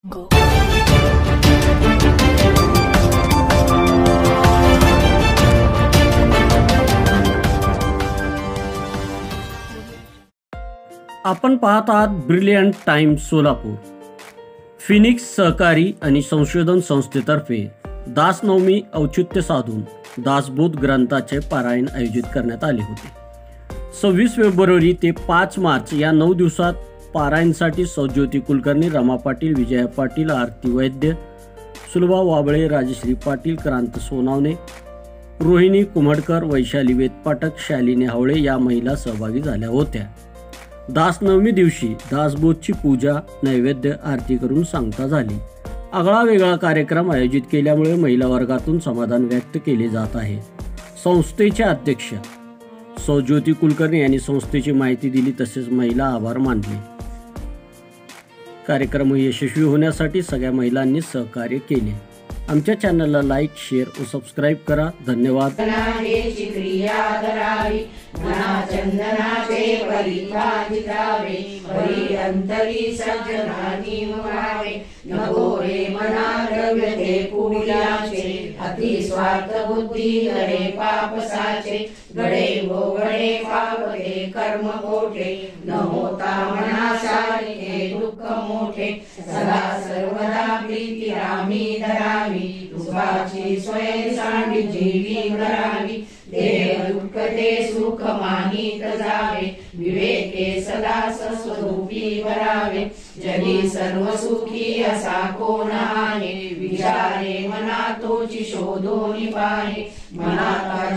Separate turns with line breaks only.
Go. आपण पाहत आहात ब्रिलियंट टाइम्स सोलापूर. फिनिक्स सहकारी आणि संशोधन संस्थेतर्फे दासनवमी औचित्य साधून दासबोध ग्रंथाचे पारायण आयोजित करण्यात आले होते. 26 फेब्रुवारी ते 5 मार्च या 9 दिवसात पारायणसाठी सौज्योती कुलकर्णी, रमा पाटील, विजया पाटील, आरती वैद्य, सुलभा वाबळे, राजश्री पाटील, क्रांत सोनावणे, रोहिणी कुमडकर, वैशाली वेदपाठक, शालिनी हावळे या महिला सहभागी झाल्या होत्या. दासनवमी दिवशी दासबोधची पूजा, नैवेद्य, आरती करून सांगता झाली. आगळा वेगळा कार्यक्रम आयोजित केल्यामुळे महिला वर्गातून समाधान व्यक्त केले जात आहे. संस्थेचे अध्यक्ष सौज्योती कुलकर्णी यांनी संस्थेची माहिती दिली, तसेच महिला आभार मानले. कार्यक्रम यशस्वी होण्यासाठी सगळ्या महिलांनी सहकार्य केले. आमच्या चॅनलला लाईक, शेअर व सबस्क्राईब करा. धन्यवाद.
अति स्वार्थ बुद्धी गडे पाप साचे, गडे भोगडे पाप ते कर्म कोठे, न होता मना सारे दुःख मोठे, सदा सर्वदा प्रीती रामी धरावी, दुःखाची सोय सांडी जीवी करावी, देह दुःख ते सुख मानित जावे, विवेके सदा स्वरूपी भरावे, जगी सर्व सुखी असा कोण आहे, विचारे मना तोची शोधून पाहे, मनात